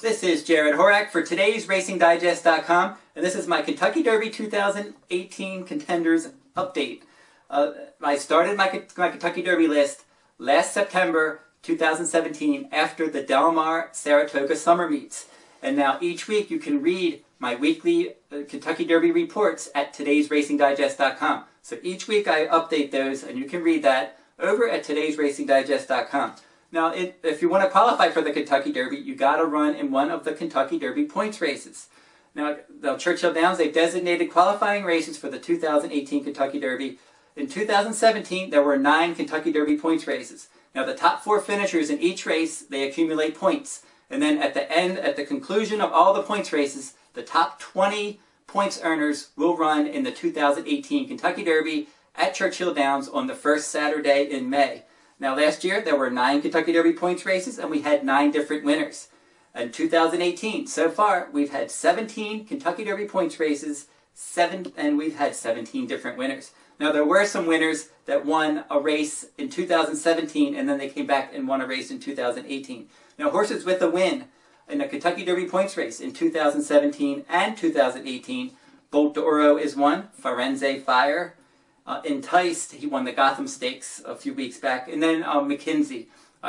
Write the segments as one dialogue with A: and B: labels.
A: This is Jared Horak for today's RacingDigest.com, and this is my Kentucky Derby 2018 Contenders update. I started my Kentucky Derby list last September 2017 after the Del Mar Saratoga Summer Meets. And now each week you can read my weekly Kentucky Derby reports at today'sracingdigest.com. So each week I update those, and you can read that over at today'sracingdigest.com. Now, if you want to qualify for the Kentucky Derby, you got to run in one of the Kentucky Derby points races. Now, Churchill Downs, they've designated qualifying races for the 2018 Kentucky Derby. In 2017, there were 9 Kentucky Derby points races. Now, the top 4 finishers in each race, they accumulate points. And then at the end, at the conclusion of all the points races, the top 20 points earners will run in the 2018 Kentucky Derby at Churchill Downs on the first Saturday in May. Now, last year, there were 9 Kentucky Derby points races, and we had 9 different winners. In 2018, so far, we've had 17 Kentucky Derby points races, and we've had 17 different winners. Now, there were some winners that won a race in 2017, and then they came back and won a race in 2018. Now, horses with a win in the Kentucky Derby points race in 2017 and 2018, Bolt d'Oro is one, Firenze Fire, Enticed, he won the Gotham Stakes a few weeks back, and then McKinzie,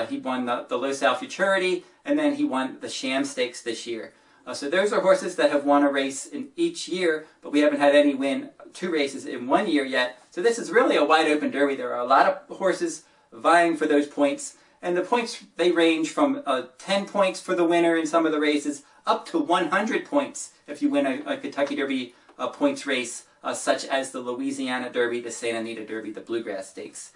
A: he won the Los Al Futurity, and then he won the Sham Stakes this year. So those are horses that have won a race in each year, but we haven't had any win 2 races in 1 year yet. So this is really a wide open derby. There are a lot of horses vying for those points, and the points, they range from 10 points for the winner in some of the races up to 100 points if you win a Kentucky Derby points race, such as the Louisiana Derby, the Santa Anita Derby, the Bluegrass Stakes.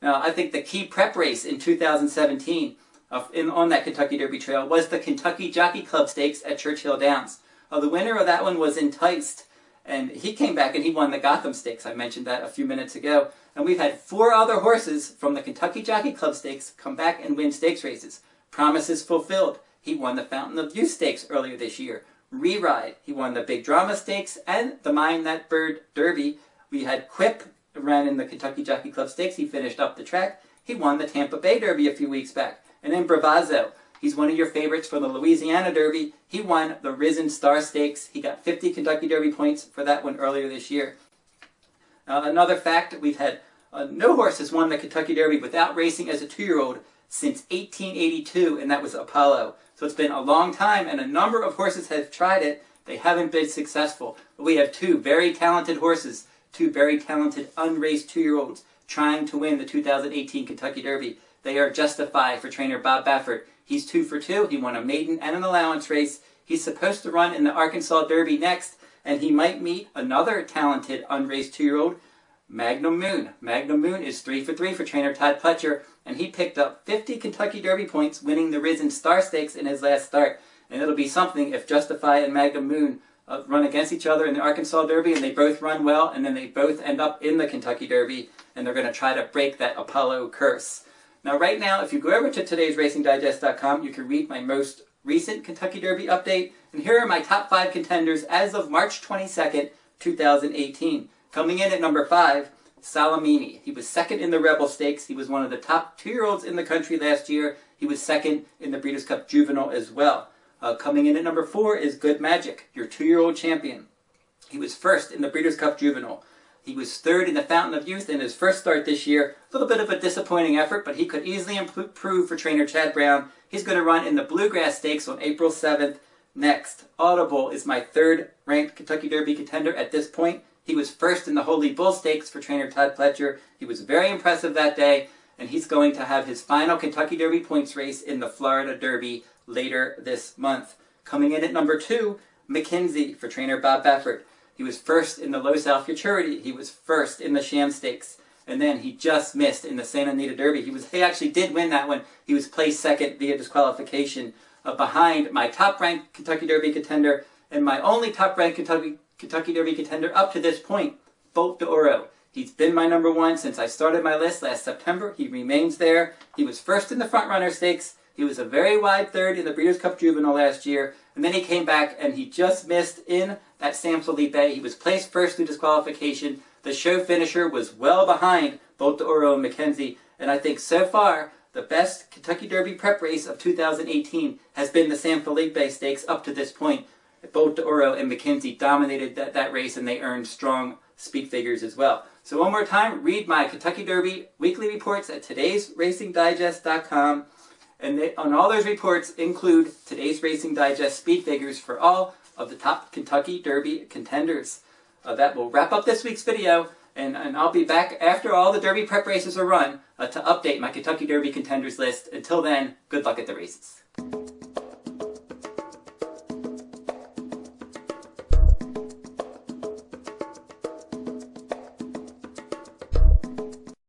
A: Now, I think the key prep race in 2017 on that Kentucky Derby trail was the Kentucky Jockey Club Stakes at Churchill Downs. The winner of that one was Enticed, and he came back and he won the Gotham Stakes. I mentioned that a few minutes ago. And we've had 4 other horses from the Kentucky Jockey Club Stakes come back and win stakes races. Promises Fulfilled, he won the Fountain of Youth Stakes earlier this year. Re-Ride, he won the Big Drama Stakes and the Mind That Bird Derby. We had Quip, ran in the Kentucky Jockey Club Stakes. He finished up the track. He won the Tampa Bay Derby a few weeks back. And then Bravazzo, he's one of your favorites for the Louisiana Derby. He won the Risen Star Stakes. He got 50 Kentucky Derby points for that one earlier this year. Another fact, we've had no horse has won the Kentucky Derby without racing as a 2-year-old since 1882, and that was Apollo. So it's been a long time, and a number of horses have tried it. They haven't been successful. But we have 2 very talented horses, 2 very talented unraced 2-year-olds trying to win the 2018 Kentucky Derby. They are Justify for trainer Bob Baffert. He's 2 for 2. He won a maiden and an allowance race. He's supposed to run in the Arkansas Derby next, and he might meet another talented unraced 2-year-old, Magnum Moon. Magnum Moon is 3 for 3 for trainer Todd Pletcher, and he picked up 50 Kentucky Derby points winning the Risen Star Stakes in his last start. And it'll be something if Justify and Magnum Moon run against each other in the Arkansas Derby, and they both run well, and then they both end up in the Kentucky Derby, and they're going to try to break that Apollo curse. Now, right now, if you go over to today'sracingdigest.com, you can read my most recent Kentucky Derby update, and here are my top 5 contenders as of March 22nd, 2018. Coming in at number 5, Solomini. He was 2nd in the Rebel Stakes. He was one of the top 2-year-olds in the country last year. He was 2nd in the Breeders' Cup Juvenile as well. Coming in at number 4 is Good Magic, your 2-year-old champion. He was 1st in the Breeders' Cup Juvenile. He was 3rd in the Fountain of Youth in his first start this year. A little bit of a disappointing effort, but he could easily improve for trainer Chad Brown. He's going to run in the Bluegrass Stakes on April 7th. Next, Audible is my 3rd ranked Kentucky Derby contender at this point. He was 1st in the Holy Bull Stakes for trainer Todd Pletcher. He was very impressive that day, and he's going to have his final Kentucky Derby points race in the Florida Derby later this month. Coming in at number 2, McKinzie for trainer Bob Baffert. He was 1st in the Los Al Futurity. He was 1st in the Sham Stakes. And then he just missed in the Santa Anita Derby. He actually did win that one. He was placed 2nd via disqualification behind my top-ranked Kentucky Derby contender and my only top-ranked Kentucky Derby contender up to this point, Bolt d'Oro. He's been my number 1 since I started my list last September. He remains there. He was 1st in the Front Runner Stakes. He was a very wide 3rd in the Breeders' Cup Juvenile last year. And then he came back and he just missed in that San Felipe. He was placed 1st through disqualification. The show finisher was well behind Bolt d'Oro and McKenzie. And I think so far, the best Kentucky Derby prep race of 2018 has been the San Felipe Stakes up to this point. Both Oro and McKinzie dominated that race, and they earned strong speed figures as well. So one more time, read my Kentucky Derby weekly reports at todaysracingdigest.com. And on all those reports include Today's Racing Digest speed figures for all of the top Kentucky Derby contenders. That will wrap up this week's video, and I'll be back after all the Derby prep races are run to update my Kentucky Derby contenders list. Until then, good luck at the races.